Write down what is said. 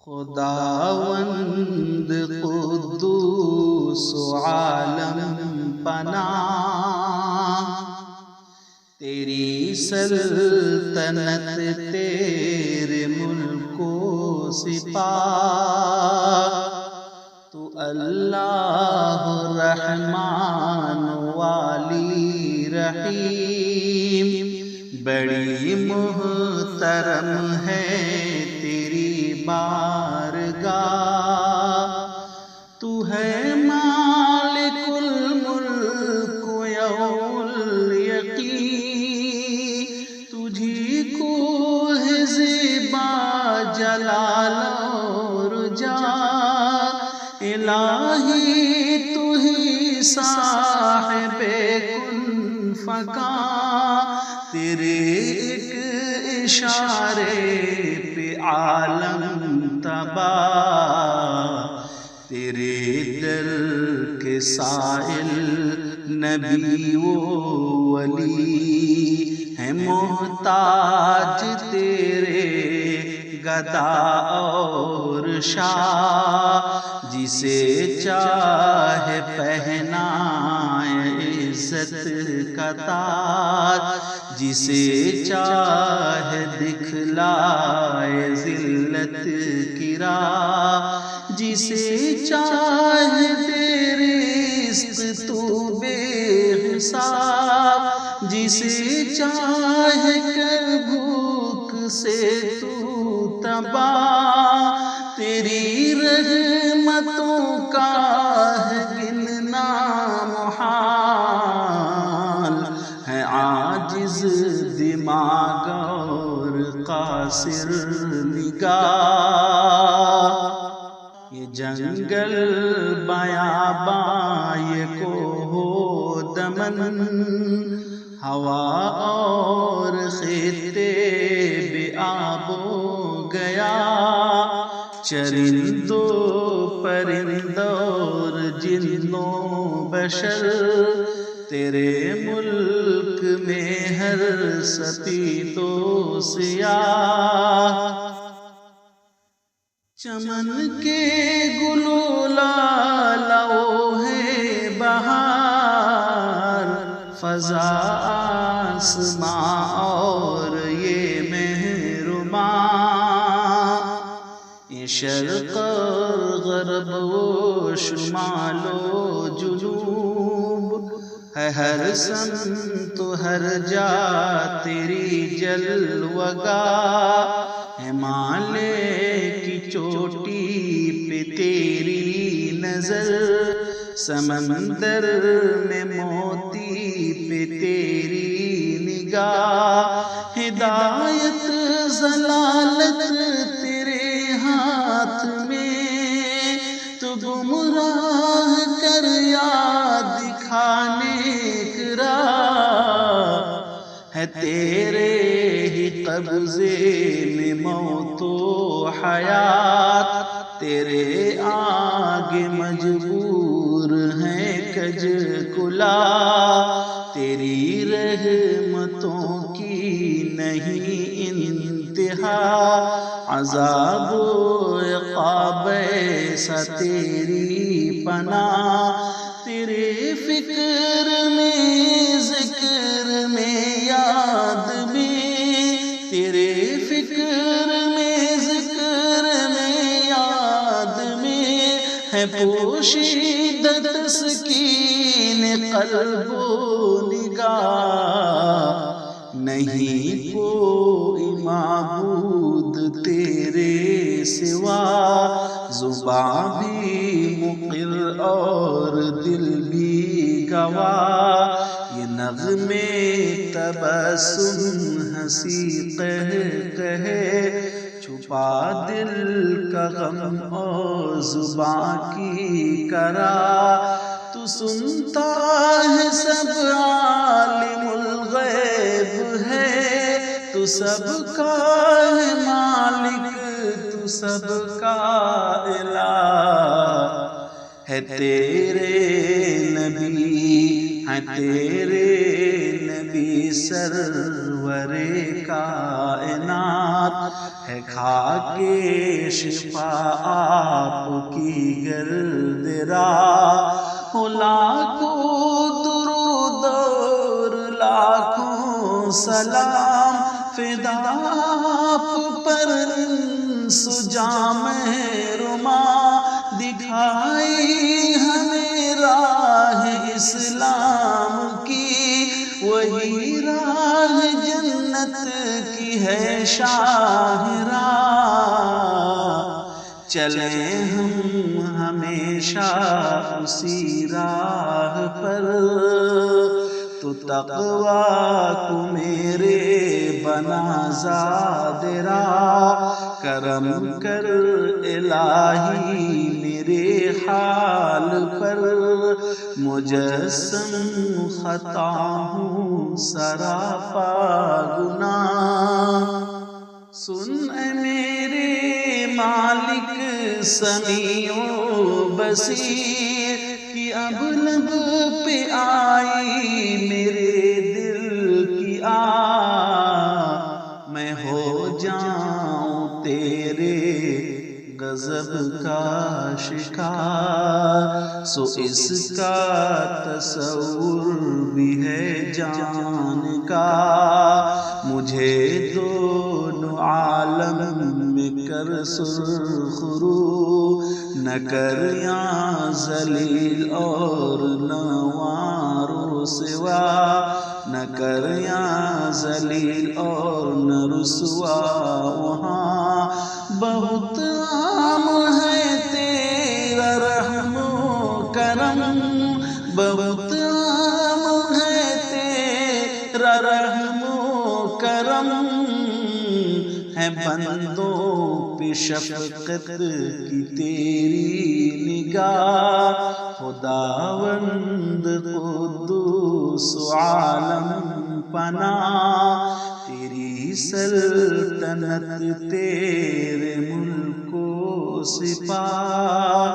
خداوند قدوس عالم پناہ، تیری سلطنت تیرے ملک و سپاہ، تو اللہ رحمان والی رحیم، بڑی محترم ہے تیری بارگاہ، تو ہے مالک الملک یوم الیقین، تجھی کو ہے زیبا جلال اور جاہ، الہی تو ہی صاحب کن فکان، تیرے ایک اشارے پہ عالم تباہ، تیرے در کے سائل نبی و ولی ہیں محتاج تیرے گدا اور شاہ، جسے چاہے پہنائے عزت کا تاج، جسے چاہے دکھلائے ذلت کی راہ، جسے چاہے دے رزق تو بے حساب، جسے چاہے کر بھوک سے تو تباہ، تیری رحمتوں کا ہے گننا محال، ہے عاجز دماغ اور قاصر نگاہ، یہ جنگل بیاباں یہ کوہ و دمن، ہوا اور خطے بے آب و گیا، چرندوں پرندوں اور جنوں بشر، تیرے ملک میں ہر سفید و سیاہ، چمن کے گل و لالو ہے بہار، فضا آسماں اور یہ مہرباں، یہ شرق غرب و شمال و جنوب، ہے ہر سمت و ہر جا تیری جلوگاہ، ہمالیہ کی چوٹی پہ تیری نظر، سمندر میں موتی پہ تیری نگاہ، ہدایت ضلالت تیرے ہاتھ میں، تو گمراہ کر یاد دکھانے کی راہ، ہے تیرے ہی قبضے میں موت و حیات، تیرے آگے مجبور ہیں کج کلا، تیری رحمتوں کی نہیں انتہا، عذاب و عقاب ایسا تیری پناہ، تیرے فکر میں ذکر میں یاد میں، تیرے فکر میں ذکر میں یاد میں، ہے پوشیدہ تسکین قلب و نگاہ، نہیں کوئی معبود تیرے سوا، زباں بھی مقر اور دل بھی گواہ، یہ نغمے تبسم ہنسی کہے، چھپا دل کا غم اور زباں کی کرا، تو سنتا ہے سب عالم الغیب ہے، تو سب کا ہے مالک، تو سب کا الہ، ہے تیرے نبی، ہے تیرے نبی نبی سرور کائنات ہے خاک شفا آپ کی گرد راہ، لاکھوں درود اور لاکھوں سلام فدا آپ پر، انسجام رما دکھائی ہمیں راہ اسلام کی، وہی راہ جنت کی ہے شاہراہ، چلیں ہم ہمیشہ اسی راہ پر، تو تقویٰ کو میرے بنا زاد راہ، کرم کر الہی میرے حال پر، مجسم خطا ہوں سراپا گناہ، سن اے میرے مالک سمیع و بصیر، کہ اب لب پہ آئی میرے دل کی میں ہو جاؤں تیرے غضب کا شکار، سو اس کا تصور بھی ہے جان کا، مجھے دونوں عالم میں کر سرخ رو، نہ کر یا ذلیل اور نہ وارو سوا، نہ کر یا ذلیل اور نہ رسوا، وہاں بہت عام ہے تیرا رحم و کرم، بہت عام ہے تیرا رحم و کرم، ہے بندوں پہ شفقت کی تیری نگاہ، خداوند قدوس عالم پناہ، تیری سلطنت تیرے ملک و سپاہ،